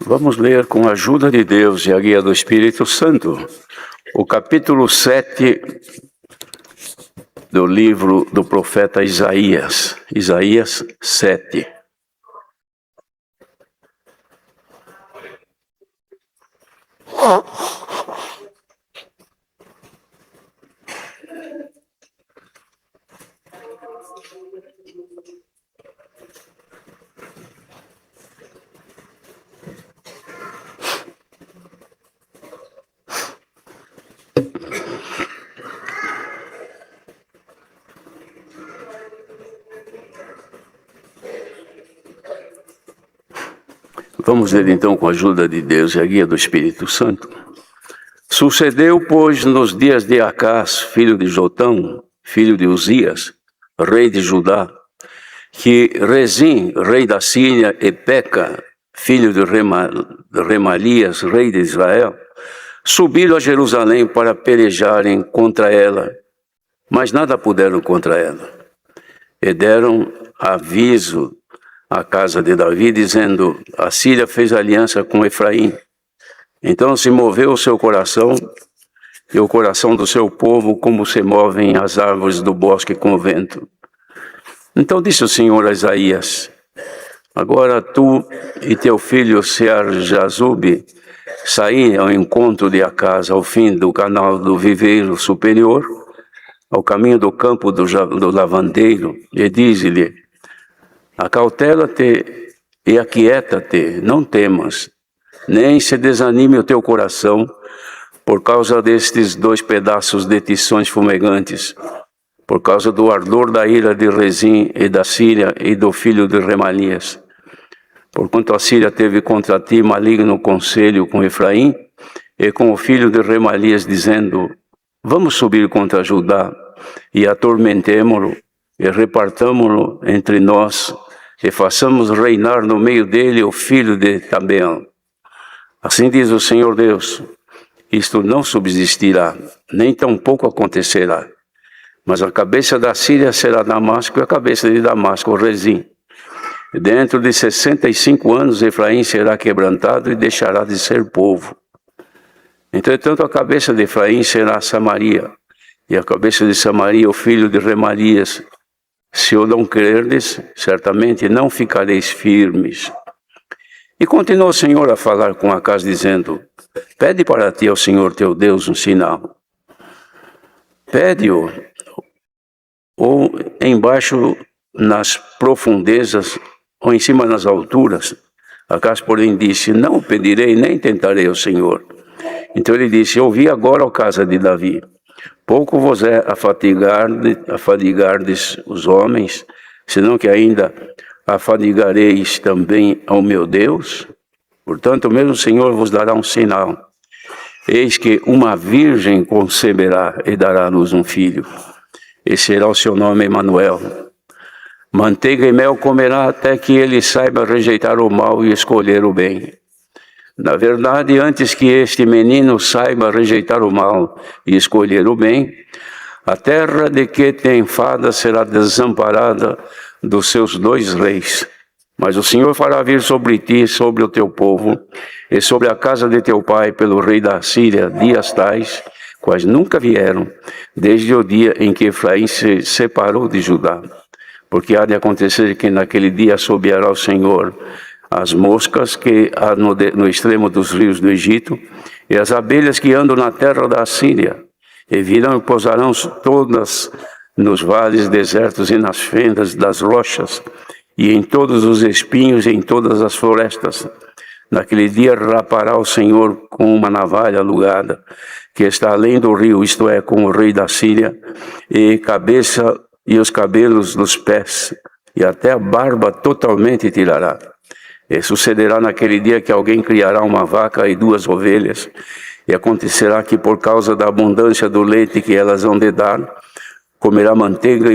Vamos ler com a ajuda de Deus e a guia do Espírito Santo o capítulo 7 do livro do profeta Isaías, Isaías 7. Vamos ler então com a ajuda de Deus e a guia do Espírito Santo. Sucedeu, pois, nos dias de Acás, filho de Jotão, filho de Uzias, rei de Judá, que Rezim, rei da Síria, e Peca, filho de Remalias, rei de Israel, subiram a Jerusalém para pelejarem contra ela, mas nada puderam contra ela. E deram aviso à casa de Davi, dizendo: a Síria fez aliança com Efraim. Então se moveu o seu coração e o coração do seu povo, como se movem as árvores do bosque com o vento. Então disse o Senhor a Isaías: agora tu e teu filho Sear-Jazube saí ao encontro de Acás, ao fim do canal do viveiro superior, ao caminho do campo do lavandeiro, e dize-lhe: acautela-te e aquieta-te, não temas, nem se desanime o teu coração por causa destes 2 pedaços de tições fumegantes, por causa do ardor da ira de Rezim e da Síria e do filho de Remalias. Porquanto a Síria teve contra ti maligno conselho com Efraim e com o filho de Remalias, dizendo: vamos subir contra Judá e atormentemo-lo e repartamo-lo entre nós e façamos reinar no meio dele o filho de Tabeel. Assim diz o Senhor Deus: isto não subsistirá, nem tampouco acontecerá. Mas a cabeça da Síria será Damasco e a cabeça de Damasco Rezim. Dentro de 65 anos Efraim será quebrantado e deixará de ser povo. Entretanto a cabeça de Efraim será Samaria, e a cabeça de Samaria o filho de Remalias. Se o não crerdes, certamente não ficareis firmes. E continuou o Senhor a falar com Acás, dizendo: pede para ti ao Senhor teu Deus um sinal. Pede-o, ou embaixo nas profundezas, ou em cima nas alturas. Acás, porém, disse: não o pedirei, nem tentarei ao Senhor. Então ele disse: ouvi agora, ó casa de Davi, pouco vos é afadigardes os homens, senão que ainda afadigareis também ao meu Deus? Portanto, o mesmo Senhor vos dará um sinal. Eis que uma virgem conceberá e dará à luz um filho, e será o seu nome Emanuel. Manteiga e mel comerá até que ele saiba rejeitar o mal e escolher o bem. Na verdade, antes que este menino saiba rejeitar o mal e escolher o bem, a terra de que tem fada será desamparada dos seus 2 reis. Mas o Senhor fará vir sobre ti, sobre o teu povo, e sobre a casa de teu pai, pelo rei da Síria, dias tais, quais nunca vieram, desde o dia em que Efraim se separou de Judá. Porque há de acontecer que naquele dia assobiará o Senhor as moscas que há no extremo dos rios do Egito, e as abelhas que andam na terra da Síria, e virão e pousarão todas nos vales desertos e nas fendas das rochas, e em todos os espinhos e em todas as florestas. Naquele dia rapará o Senhor com uma navalha alugada, que está além do rio, isto é, com o rei da Síria, e cabeça e os cabelos dos pés, e até a barba totalmente tirará. E sucederá naquele dia que alguém criará uma vaca e 2 ovelhas, e acontecerá que por causa da abundância do leite que elas hão de dar, comerá manteiga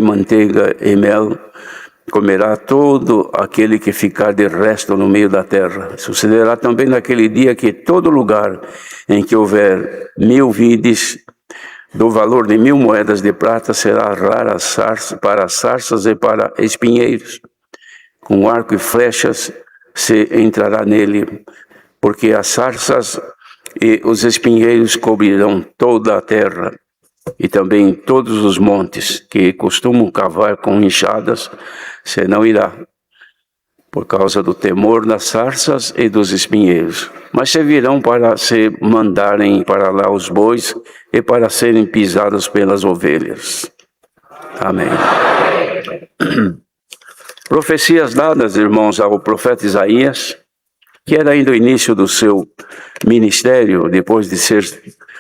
e mel, comerá todo aquele que ficar de resto no meio da terra. Sucederá também naquele dia que todo lugar em que houver 1000 vides, do valor de 1000 moedas de prata, será rara para sarças e para espinheiros. Com arco e flechas se entrará nele, porque as sarças e os espinheiros cobrirão toda a terra, e também todos os montes que costumam cavar com enxadas, você não irá, por causa do temor das sarças e dos espinheiros. Mas servirão para se mandarem para lá os bois e para serem pisados pelas ovelhas. Amém. Profecias dadas, irmãos, ao profeta Isaías, que era ainda o início do seu ministério, depois de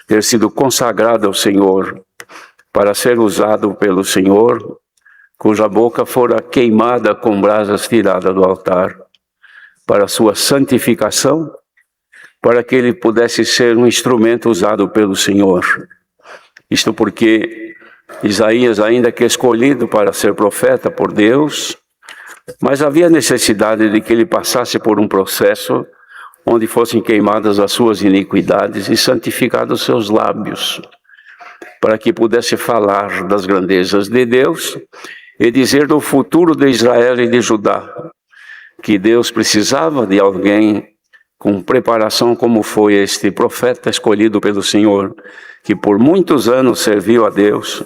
ter sido consagrado ao Senhor, para ser usado pelo Senhor, cuja boca fora queimada com brasas tiradas do altar, para sua santificação, para que ele pudesse ser um instrumento usado pelo Senhor. Isto porque Isaías, ainda que escolhido para ser profeta por Deus, mas havia necessidade de que ele passasse por um processo onde fossem queimadas as suas iniquidades e santificados os seus lábios, para que pudesse falar das grandezas de Deus e dizer do futuro de Israel e de Judá, que Deus precisava de alguém com preparação como foi este profeta escolhido pelo Senhor, que por muitos anos serviu a Deus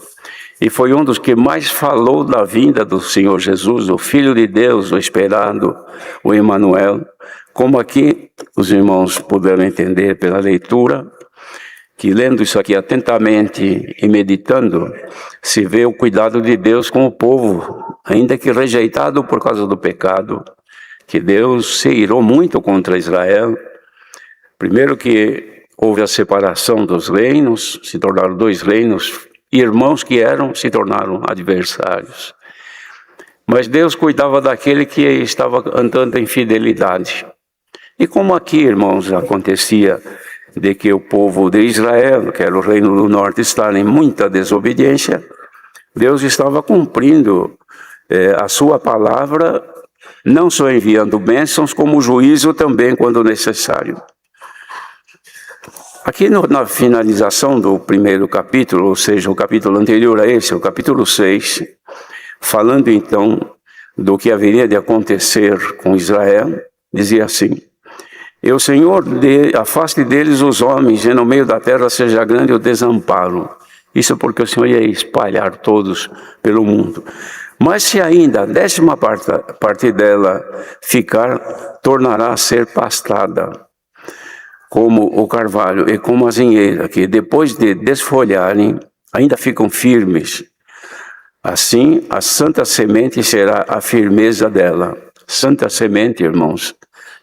e foi um dos que mais falou da vinda do Senhor Jesus, o Filho de Deus, o esperado, o Emanuel. Como aqui os irmãos puderam entender pela leitura, que lendo isso aqui atentamente e meditando, se vê o cuidado de Deus com o povo, ainda que rejeitado por causa do pecado, que Deus se irou muito contra Israel. Primeiro que houve a separação dos reinos, se tornaram 2 reinos, irmãos que eram, se tornaram adversários. Mas Deus cuidava daquele que estava andando em fidelidade. E como aqui, irmãos, acontecia de que o povo de Israel, que era o reino do norte, estava em muita desobediência, Deus estava cumprindo a sua palavra, não só enviando bênçãos, como juízo também, quando necessário. Aqui na finalização do primeiro capítulo, ou seja, o capítulo anterior a esse, o capítulo 6, falando então do que haveria de acontecer com Israel, dizia assim: E o Senhor afaste deles os homens, e no meio da terra seja grande o desamparo. Isso porque o Senhor ia espalhar todos pelo mundo. Mas se ainda a 10ª parte dela ficar, tornará a ser pastada, como o carvalho e como a zinheira, que depois de desfolharem, ainda ficam firmes. Assim, a santa semente será a firmeza dela. Santa semente, irmãos,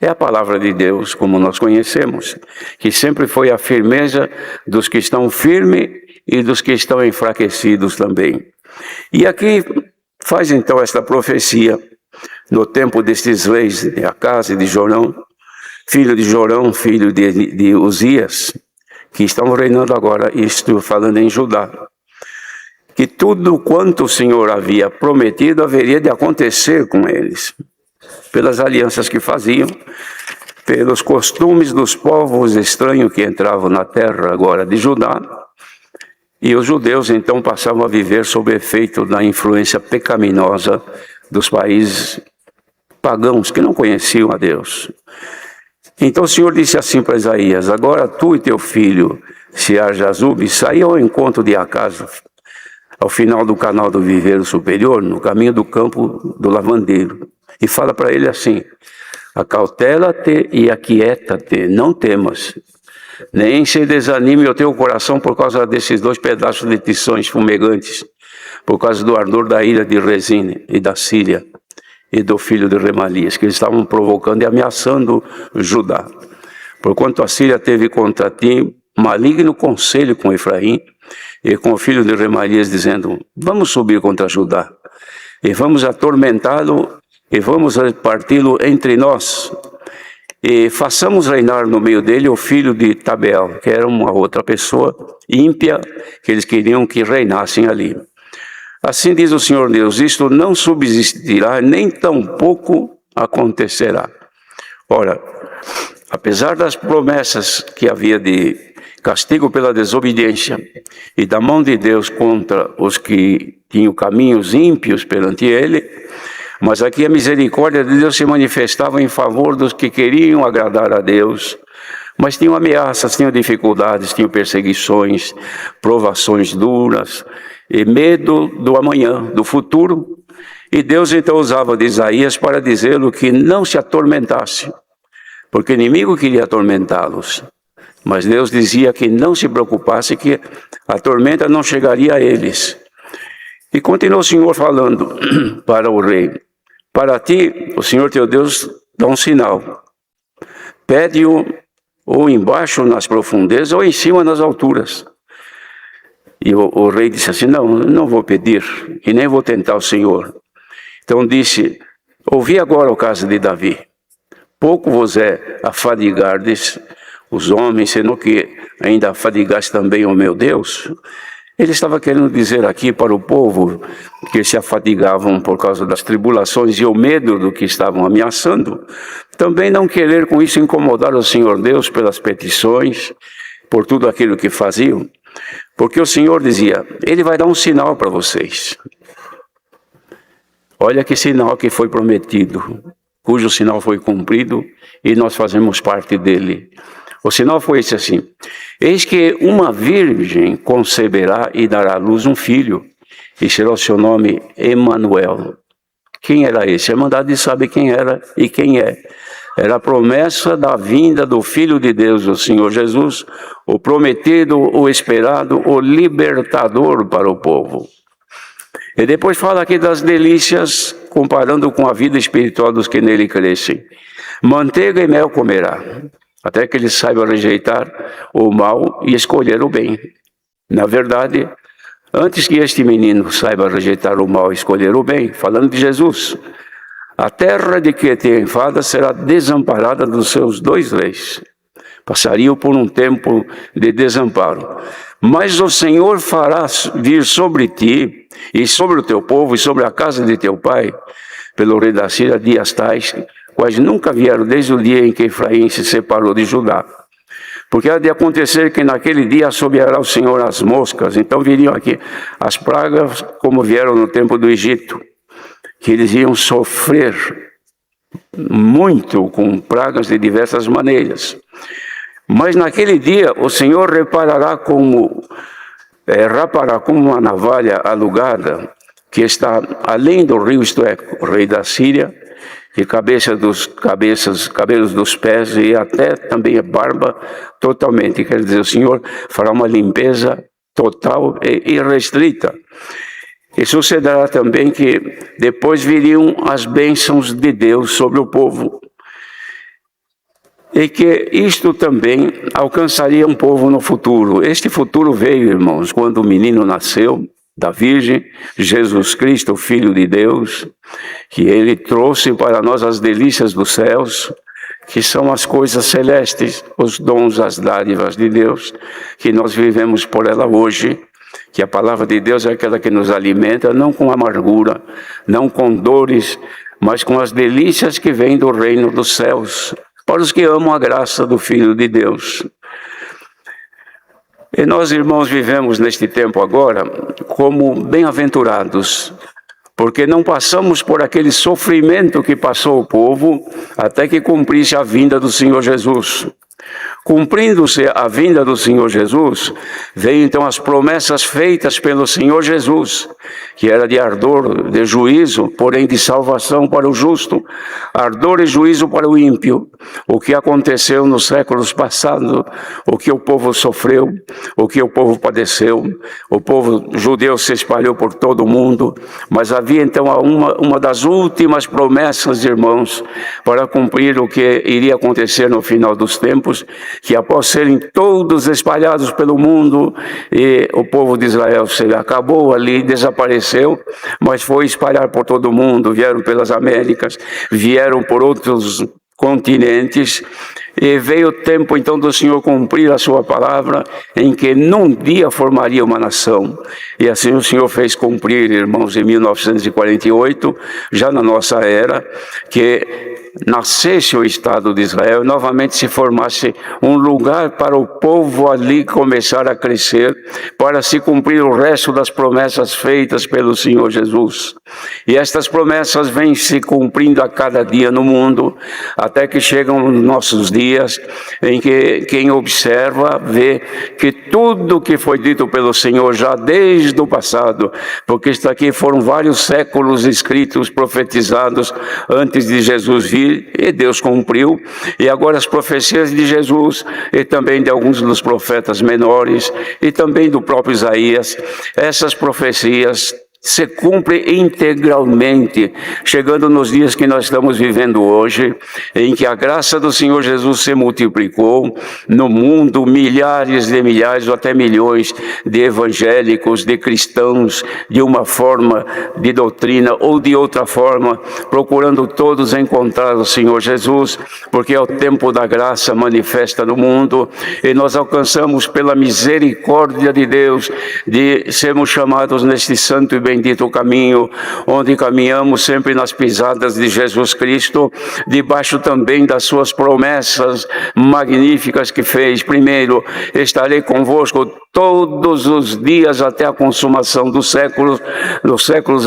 é a palavra de Deus, como nós conhecemos, que sempre foi a firmeza dos que estão firmes e dos que estão enfraquecidos também. E aqui faz então esta profecia, no tempo destes reis de Acás e de Jorão, filho de Jorão, filho de Uzias, que estão reinando agora, isto falando em Judá, que tudo quanto o Senhor havia prometido haveria de acontecer com eles, pelas alianças que faziam, pelos costumes dos povos estranhos que entravam na terra agora de Judá, e os judeus então passavam a viver sob efeito da influência pecaminosa dos países pagãos que não conheciam a Deus. Então o Senhor disse assim para Isaías: Agora tu e teu filho, Sear-Jazub, saí ao encontro de Acás, ao final do canal do viveiro superior, no caminho do campo do lavandeiro, e fala para ele assim: Acautela-te e aquieta-te, não temas, nem se desanime o teu coração por causa desses 2 pedaços de tições fumegantes, por causa do ardor da ira de Rezine e da Síria e do filho de Remalias, que eles estavam provocando e ameaçando Judá. Porquanto a Síria teve contra ti maligno conselho com Efraim e com o filho de Remalias, dizendo: Vamos subir contra Judá, e vamos atormentá-lo, e vamos reparti-lo entre nós, e façamos reinar no meio dele o filho de Tabeel, que era uma outra pessoa ímpia, que eles queriam que reinassem ali. Assim diz o Senhor Deus: isto não subsistirá, nem tampouco acontecerá. Ora, apesar das promessas que havia de castigo pela desobediência e da mão de Deus contra os que tinham caminhos ímpios perante ele, Mas aqui a misericórdia de Deus se manifestava em favor dos que queriam agradar a Deus, mas tinham ameaças, tinham dificuldades, tinham perseguições, provações duras e medo do amanhã, do futuro. E Deus então usava de Isaías para dizê-lo que não se atormentasse, porque o inimigo queria atormentá-los. Mas Deus dizia que não se preocupasse, que a tormenta não chegaria a eles. E continuou o Senhor falando para o rei: para ti, o Senhor teu Deus dá um sinal. Pede-o ou embaixo nas profundezas ou em cima nas alturas. E o rei disse assim: não vou pedir e nem vou tentar o Senhor. Então disse: ouvi agora o caso de Davi. Pouco vos é afadigardes os homens, senão que ainda afadigaste também o meu Deus. Ele estava querendo dizer aqui para o povo que se afadigavam por causa das tribulações e o medo do que estavam ameaçando, também não querer com isso incomodar o Senhor Deus pelas petições, por tudo aquilo que faziam, porque o Senhor dizia: Ele vai dar um sinal para vocês. Olha que sinal que foi prometido, cujo sinal foi cumprido e nós fazemos parte dele. O sinal foi esse assim: eis que uma virgem conceberá e dará à luz um filho, e será o seu nome Emanuel. Quem era esse? A Irmandade sabe quem era e quem é. Era a promessa da vinda do Filho de Deus, o Senhor Jesus, o prometido, o esperado, o libertador para o povo. E depois fala aqui das delícias, comparando com a vida espiritual dos que nele crescem. Manteiga e mel comerá, até que ele saiba rejeitar o mal e escolher o bem. Na verdade, antes que este menino saiba rejeitar o mal e escolher o bem, falando de Jesus, a terra de que te enfada será desamparada dos seus 2 reis. Passariam por um tempo de desamparo. Mas o Senhor fará vir sobre ti e sobre o teu povo e sobre a casa de teu pai, pelo rei da Síria, dias tais, quais nunca vieram desde o dia em que Efraim se separou de Judá. Porque há de acontecer que naquele dia assobiará o Senhor as moscas. Então viriam aqui as pragas como vieram no tempo do Egito, que eles iam sofrer muito com pragas de diversas maneiras. Mas naquele dia o Senhor rapará como uma navalha alugada, que está além do rio, isto é, o rei da Síria, de cabelos dos pés e até também a barba totalmente. Quer dizer, o Senhor fará uma limpeza total e irrestrita. E sucederá também que depois viriam as bênçãos de Deus sobre o povo. E que isto também alcançaria um povo no futuro. Este futuro veio, irmãos, quando o menino nasceu da Virgem, Jesus Cristo, o Filho de Deus, que ele trouxe para nós as delícias dos céus, que são as coisas celestes, os dons, as dádivas de Deus, que nós vivemos por ela hoje, que a palavra de Deus é aquela que nos alimenta, não com amargura, não com dores, mas com as delícias que vêm do reino dos céus, para os que amam a graça do Filho de Deus. E nós, irmãos, vivemos neste tempo agora como bem-aventurados, porque não passamos por aquele sofrimento que passou o povo até que cumprisse a vinda do Senhor Jesus. Cumprindo-se a vinda do Senhor Jesus, veio então as promessas feitas pelo Senhor Jesus, que era de ardor, de juízo, porém de salvação para o justo, ardor e juízo para o ímpio. O que aconteceu nos séculos passados, o que o povo sofreu, o que o povo padeceu, o povo judeu se espalhou por todo o mundo, mas havia então uma das últimas promessas, irmãos, para cumprir o que iria acontecer no final dos tempos, que após serem todos espalhados pelo mundo, e o povo de Israel se acabou ali, desapareceu, mas foi espalhar por todo o mundo, vieram pelas Américas, vieram por outros continentes, e veio o tempo então do Senhor cumprir a sua palavra, em que num dia formaria uma nação, e assim o Senhor fez cumprir, irmãos, em 1948, já na nossa era, que nascesse o Estado de Israel, novamente se formasse um lugar para o povo ali começar a crescer, para se cumprir o resto das promessas feitas pelo Senhor Jesus. E estas promessas vêm se cumprindo a cada dia no mundo, até que chegam os nossos dias, em que quem observa vê que tudo que foi dito pelo Senhor já desde o passado, porque está aqui foram vários séculos escritos, profetizados antes de Jesus vir, e Deus cumpriu, e agora as profecias de Jesus e também de alguns dos profetas menores e também do próprio Isaías, essas profecias se cumpre integralmente, chegando nos dias que nós estamos vivendo hoje, em que a graça do Senhor Jesus se multiplicou no mundo, milhares ou até milhões de evangélicos, de cristãos, de uma forma de doutrina ou de outra forma, procurando todos encontrar o Senhor Jesus, porque é o tempo da graça manifesta no mundo, e nós alcançamos pela misericórdia de Deus de sermos chamados neste santo e bendito caminho, onde caminhamos sempre nas pisadas de Jesus Cristo, debaixo também das suas promessas magníficas que fez. Primeiro, estarei convosco todos os dias até a consumação dos séculos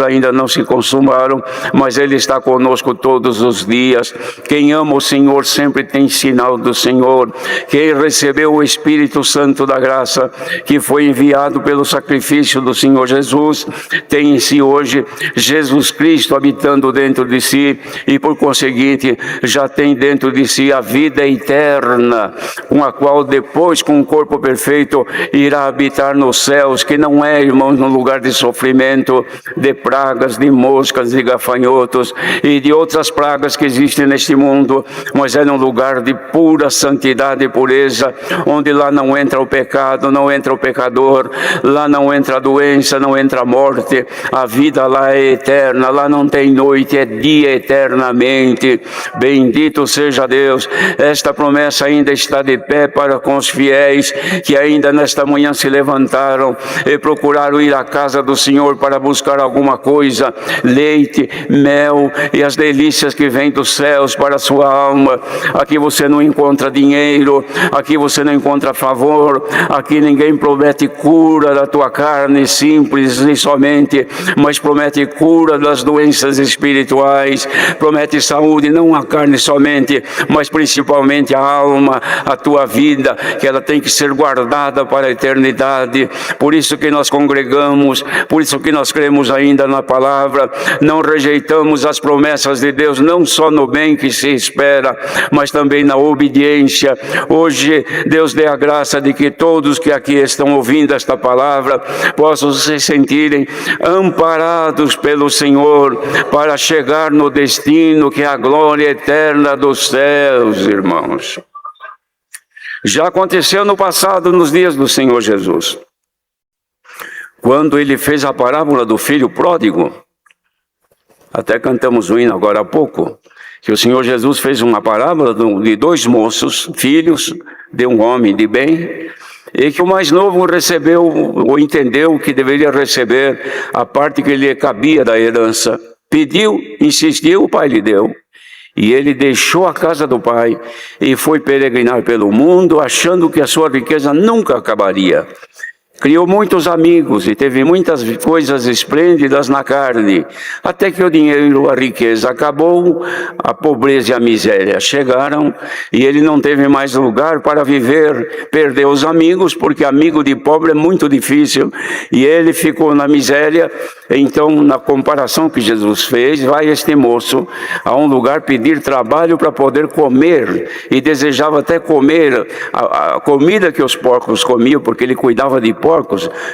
ainda não se consumaram, mas Ele está conosco todos os dias. Quem ama o Senhor sempre tem sinal do Senhor. Quem recebeu o Espírito Santo da graça, que foi enviado pelo sacrifício do Senhor Jesus, tem em si hoje Jesus Cristo habitando dentro de si, e por conseguinte já tem dentro de si a vida eterna, com a qual depois, com um corpo perfeito, irá habitar nos céus, que não é, irmãos, num lugar de sofrimento, de pragas, de moscas, de gafanhotos e de outras pragas que existem neste mundo, mas é num lugar de pura santidade e pureza, onde lá não entra o pecado, não entra o pecador, lá não entra a doença, não entra a morte, a vida lá é eterna, lá não tem noite, é dia eternamente. Bendito seja Deus. Esta promessa ainda está de pé para com os fiéis que ainda nesta manhã se levantaram e procuraram ir à casa do Senhor para buscar alguma coisa, leite, mel e as delícias que vêm dos céus para a sua alma. Aqui você não encontra dinheiro, aqui você não encontra favor, aqui ninguém promete cura da tua carne simples e somente, mas promete cura das doenças espirituais, promete saúde, não a carne somente, mas principalmente a alma, a tua vida, que ela tem que ser guardada para a eternidade. Por isso que nós congregamos, por isso que nós cremos ainda na palavra, não rejeitamos as promessas de Deus, não só no bem que se espera, mas também na obediência. Hoje Deus dê a graça de que todos que aqui estão ouvindo esta palavra possam se sentirem amparados pelo Senhor para chegar no destino que é a glória eterna dos céus, irmãos. Já aconteceu no passado, nos dias do Senhor Jesus, quando Ele fez a parábola do filho pródigo. Até cantamos o hino agora há pouco, que o Senhor Jesus fez uma parábola de dois moços, filhos de um homem de bem, e que o mais novo recebeu, ou entendeu que deveria receber a parte que lhe cabia da herança. Pediu, insistiu, o pai lhe deu. E ele deixou a casa do pai e foi peregrinar pelo mundo, achando que a sua riqueza nunca acabaria. Criou muitos amigos e teve muitas coisas esplêndidas na carne, até que o dinheiro, a riqueza acabou, a pobreza e a miséria chegaram, e ele não teve mais lugar para viver, perdeu os amigos, porque amigo de pobre é muito difícil, e ele ficou na miséria. Então, na comparação que Jesus fez, vai este moço a um lugar pedir trabalho para poder comer, e desejava até comer a comida que os porcos comiam, porque ele cuidava de porcos,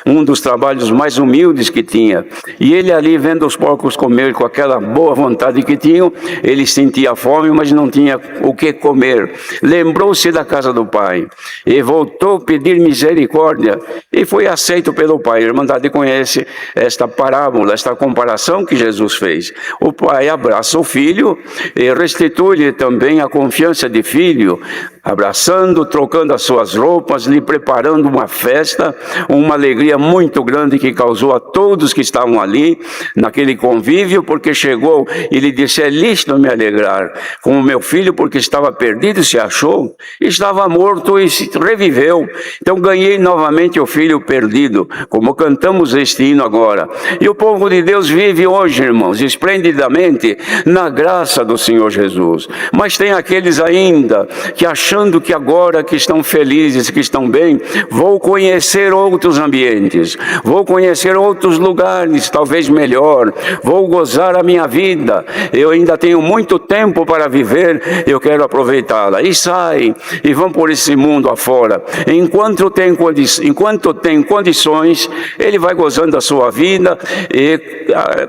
um dos trabalhos mais humildes que tinha. E ele ali, vendo os porcos comer com aquela boa vontade que tinham, ele sentia fome, mas não tinha o que comer. Lembrou-se da casa do pai e voltou a pedir misericórdia, e foi aceito pelo pai. A Irmandade conhece esta parábola, esta comparação que Jesus fez. O pai abraça o filho e restitui-lhe também a confiança de filho, abraçando, trocando as suas roupas, lhe preparando uma festa, uma alegria muito grande que causou a todos que estavam ali, naquele convívio, porque chegou e lhe disse: é lícito me alegrar com o meu filho, porque estava perdido e se achou, estava morto e se reviveu. Então ganhei novamente o filho perdido, como cantamos este hino agora. E o povo de Deus vive hoje, irmãos, esplendidamente na graça do Senhor Jesus. Mas tem aqueles ainda que achando que agora que estão felizes, que estão bem, vou conhecer outros ambientes, vou conhecer outros lugares, talvez melhor, vou gozar a minha vida, eu ainda tenho muito tempo para viver, eu quero aproveitá-la. E saem e vão por esse mundo afora. Enquanto tem condições, ele vai gozando a sua vida e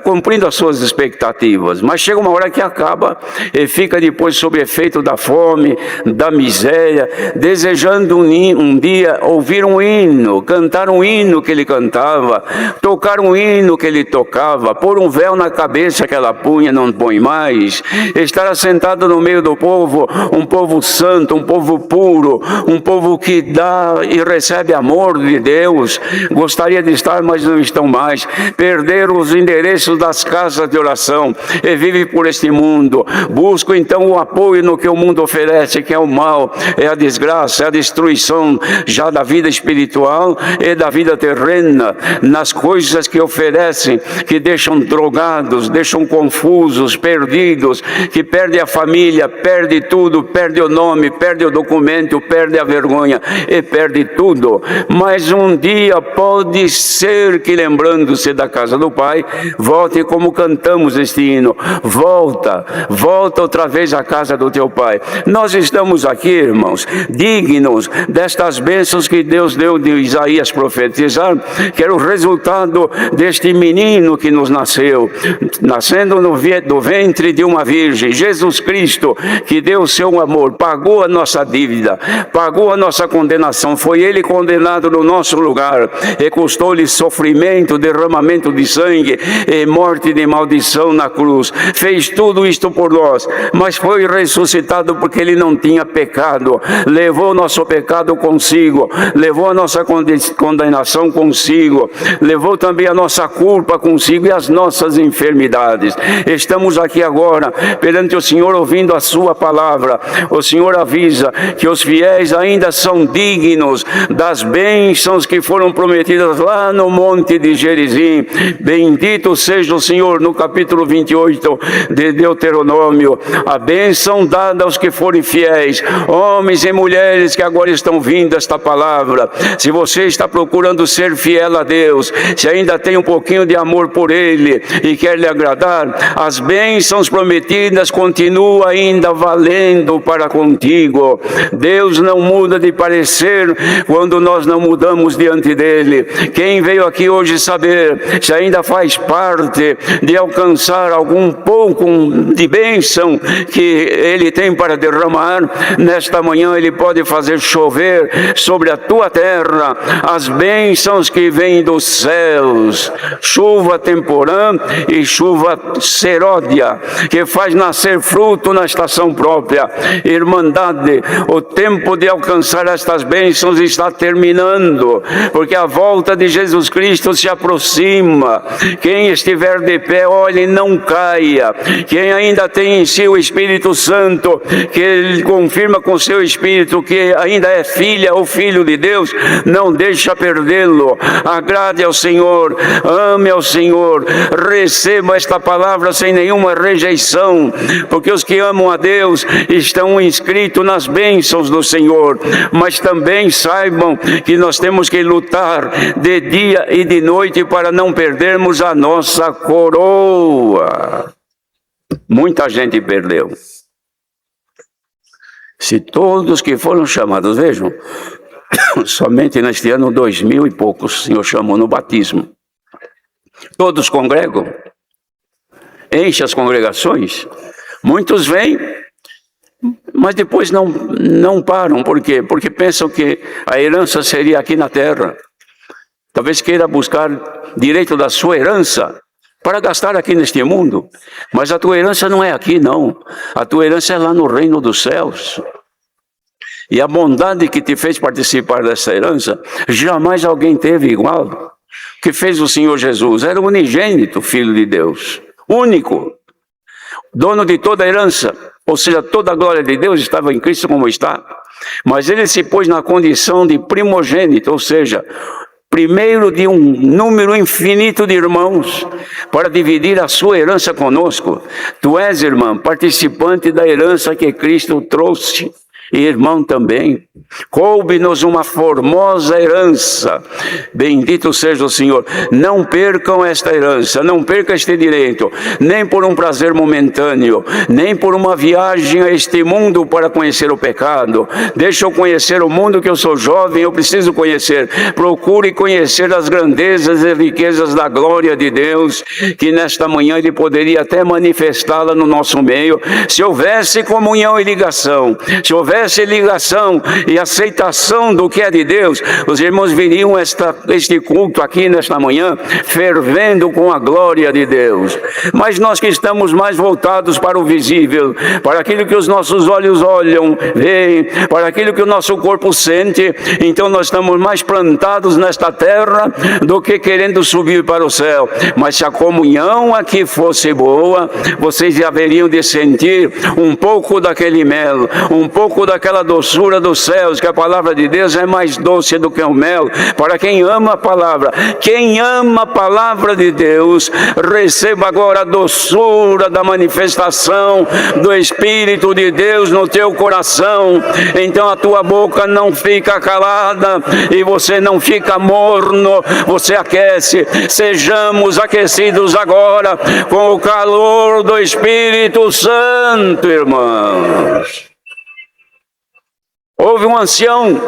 cumprindo as suas expectativas. Mas chega uma hora que acaba e fica depois sob efeito da fome, da miséria, desejando um dia ouvir um hino, cantar um hino que ele cantava, tocar um hino que ele tocava, pôr um véu na cabeça que ela punha, não põe mais, estar assentado no meio do povo, um povo santo, um povo puro, um povo que dá e recebe amor de Deus. Gostaria de estar, mas não estão mais. Perderam os endereços das casas de oração e vivem por este mundo. Buscam então o apoio no que o mundo oferece, que é o mal, é a desgraça, é a destruição já da vida espiritual e da vida terrena, nas coisas que oferecem, que deixam drogados, deixam confusos, perdidos, que perde a família, perde tudo, perde o nome, perde o documento, perde a vergonha e perde tudo. Mas um dia pode ser que, lembrando-se da casa do Pai, volte como cantamos este hino, volta outra vez à casa do teu Pai. Nós estamos aqui, irmãos, dignos destas bênçãos que Deus deu de Isaías profetizar, que era o resultado deste menino que nos nasceu, nascendo do ventre de uma virgem, Jesus Cristo, que deu o seu amor, pagou a nossa dívida, pagou a nossa condenação, foi Ele condenado no nosso lugar, e custou-lhe sofrimento, derramamento de sangue e morte de maldição na cruz. Fez tudo isto por nós, mas foi ressuscitado porque Ele não tinha pecado, levou o nosso pecado consigo, levou a nossa condenação consigo, levou também a nossa culpa consigo e as nossas enfermidades. Estamos aqui agora perante o Senhor ouvindo a sua palavra. O Senhor avisa que os fiéis ainda são dignos das bênçãos que foram prometidas lá no monte de Gerizim. Bendito seja o Senhor, no capítulo 28 de Deuteronômio, a bênção dada aos que forem fiéis, homens e mulheres que agora estão ouvindo esta palavra. Se você está procurando ser fiel a Deus, se ainda tem um pouquinho de amor por Ele e quer lhe agradar, as bênçãos prometidas continuam ainda valendo para contigo. Deus não muda de parecer quando nós não mudamos diante dEle. Quem veio aqui hoje saber se ainda faz parte de alcançar algum pouco de bênção que Ele tem para derramar, nesta manhã Ele pode fazer chover sobre a tua terra as bênçãos que vêm dos céus, chuva temporã e chuva seródia, que faz nascer fruto na estação própria. Irmandade, o tempo de alcançar estas bênçãos está terminando, porque a volta de Jesus Cristo se aproxima. Quem estiver de pé, olhe, não caia. Quem ainda tem em si o Espírito Santo, que Ele confirma com seu Espírito que ainda é filha ou filho de Deus, não deixa perdê-lo. Agrade ao Senhor, ame ao Senhor, receba esta palavra sem nenhuma rejeição, porque os que amam a Deus estão inscritos nas bênçãos do Senhor. Mas também saibam que nós temos que lutar de dia e de noite para não perdermos a nossa coroa. Muita gente perdeu. Se todos que foram chamados, vejam, somente neste ano 2000 e poucos o Senhor chamou no batismo. Todos congregam, enche as congregações, muitos vêm, mas depois não param. Por quê? Porque pensam que a herança seria aqui na terra. Talvez queira buscar direito da sua herança para gastar aqui neste mundo, mas a tua herança não é aqui, não. A tua herança é lá no reino dos céus. e a bondade que te fez participar dessa herança, jamais alguém teve igual. Que fez o Senhor Jesus? Era o unigênito Filho de Deus, único, dono de toda a herança, ou seja, toda a glória de Deus estava em Cristo como está. Mas ele se pôs na condição de primogênito, ou seja, primeiro de um número infinito de irmãos, para dividir a sua herança conosco. Tu és, irmã, participante da herança que Cristo trouxe, e irmão também. Coube-nos uma formosa herança. Bendito seja o Senhor. Não percam esta herança, não percam este direito, nem por um prazer momentâneo, nem por uma viagem a este mundo para conhecer o pecado. Deixa eu conhecer o mundo, que eu sou jovem, eu preciso conhecer. Procure conhecer as grandezas e riquezas da glória de Deus, que nesta manhã Ele poderia até manifestá-la no nosso meio, se houvesse comunhão e ligação, se houvesse ligação e aceitação do que é de Deus. Os irmãos viriam este culto aqui nesta manhã fervendo com a glória de Deus. Mas nós que estamos mais voltados para o visível, para aquilo que os nossos olhos olham, veem, para aquilo que o nosso corpo sente, então nós estamos mais plantados nesta terra do que querendo subir para o céu. Mas se a comunhão aqui fosse boa, vocês haveriam de sentir um pouco daquele mel, um pouco daquela doçura dos céus, que a palavra de Deus é mais doce do que o mel. Para quem ama a palavra, quem ama a palavra de Deus, receba agora a doçura da manifestação do Espírito de Deus no teu coração. Então a tua boca não fica calada e você não fica morno, você aquece. Sejamos aquecidos agora com o calor do Espírito Santo, irmãos. Houve um ancião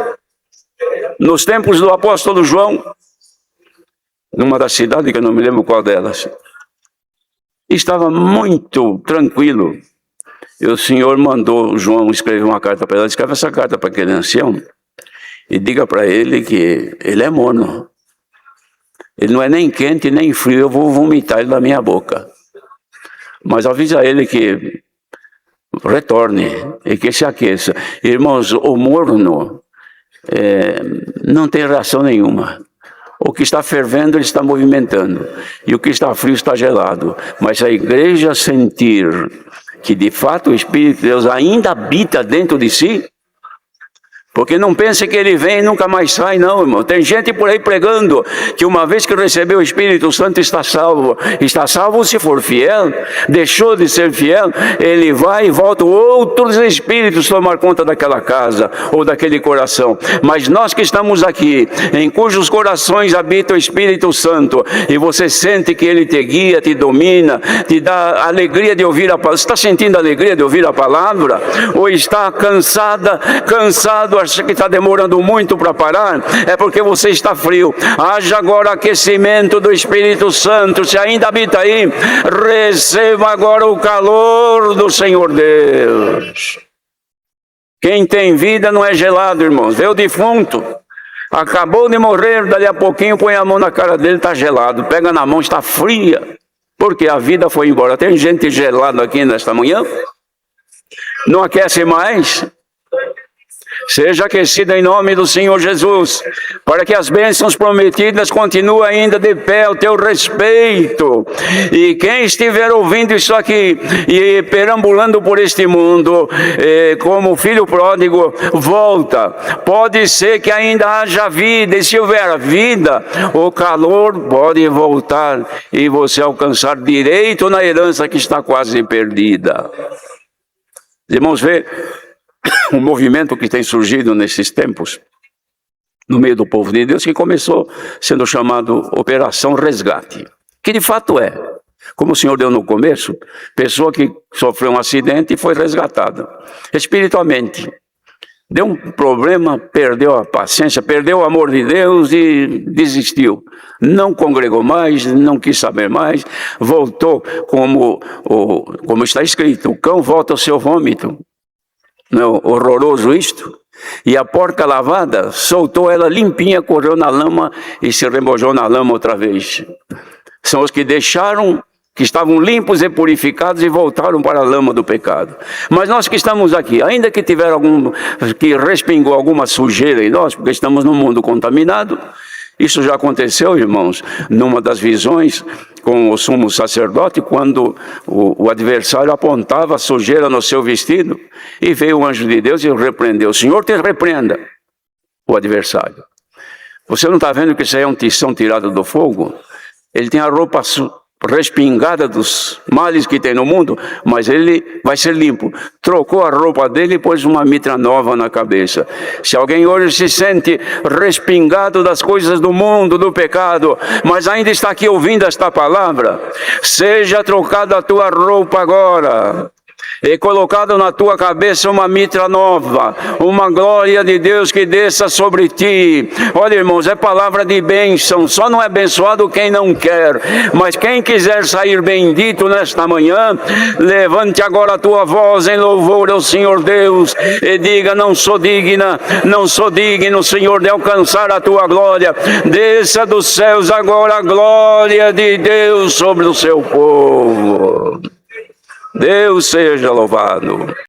nos tempos do apóstolo João, numa das cidades, que eu não me lembro qual delas, estava muito tranquilo, e o Senhor mandou João escrever uma carta para ele. Escreve essa carta para aquele ancião e diga para ele que ele é mono, ele não é nem quente nem frio, eu vou vomitar ele da minha boca, mas avisa ele que retorne e que se aqueça. Irmãos, o morno não tem reação nenhuma. O que está fervendo, ele está movimentando, e o que está frio está gelado. Mas se a igreja sentir que de fato o Espírito de Deus ainda habita dentro de si, porque não pense que ele vem e nunca mais sai, não, irmão. Tem gente por aí pregando que uma vez que recebeu o Espírito Santo está salvo. Está salvo se for fiel. Deixou de ser fiel, ele vai e volta outros espíritos tomar conta daquela casa ou daquele coração. Mas nós que estamos aqui, em cujos corações habita o Espírito Santo, e você sente que ele te guia, te domina, te dá alegria de ouvir a palavra. Está sentindo alegria de ouvir a palavra? Ou está cansado, acha que está demorando muito para parar? É porque você está frio. Haja agora aquecimento do Espírito Santo. Se ainda habita aí, receba agora o calor do Senhor Deus. Quem tem vida não é gelado, irmãos. Vê o defunto, acabou de morrer, dali a pouquinho põe a mão na cara dele, está gelado. Pega na mão, está fria, porque a vida foi embora. Tem gente gelada aqui nesta manhã? Não aquece mais? Seja aquecida em nome do Senhor Jesus, para que as bênçãos prometidas continuem ainda de pé ao teu respeito. E quem estiver ouvindo isso aqui e perambulando por este mundo, como filho pródigo, volta. Pode ser que ainda haja vida, e se houver vida, o calor pode voltar e você alcançar direito na herança que está quase perdida. Irmãos, vê um movimento que tem surgido nesses tempos, no meio do povo de Deus, que começou sendo chamado Operação Resgate, que de fato é, como o Senhor deu no começo, pessoa que sofreu um acidente e foi resgatada, espiritualmente. Deu um problema, perdeu a paciência, perdeu o amor de Deus e desistiu. Não congregou mais, não quis saber mais, voltou como está escrito, o cão volta ao seu vômito. Não, horroroso isto. E a porca lavada, soltou ela limpinha, correu na lama e se remojou na lama outra vez. São os que deixaram que estavam limpos e purificados e voltaram para a lama do pecado. Mas nós que estamos aqui, ainda que tiver que respingou alguma sujeira em nós, porque estamos num mundo contaminado, isso já aconteceu, irmãos, numa das visões com o sumo sacerdote, quando o adversário apontava a sujeira no seu vestido, e veio o anjo de Deus e o repreendeu. O Senhor te repreenda, o adversário. Você não está vendo que isso aí é um tição tirado do fogo? Ele tem a roupa respingada dos males que tem no mundo, mas ele vai ser limpo. Trocou a roupa dele e pôs uma mitra nova na cabeça. Se alguém hoje se sente respingado das coisas do mundo, do pecado, mas ainda está aqui ouvindo esta palavra, seja trocada a tua roupa agora e colocado na tua cabeça uma mitra nova, uma glória de Deus que desça sobre ti. Olha, irmãos, é palavra de bênção. Só não é abençoado quem não quer, mas quem quiser sair bendito nesta manhã, levante agora a tua voz em louvor ao Senhor Deus e diga: não sou digna, não sou digno, Senhor, de alcançar a tua glória. Desça dos céus agora a glória de Deus sobre o seu povo. Deus seja louvado.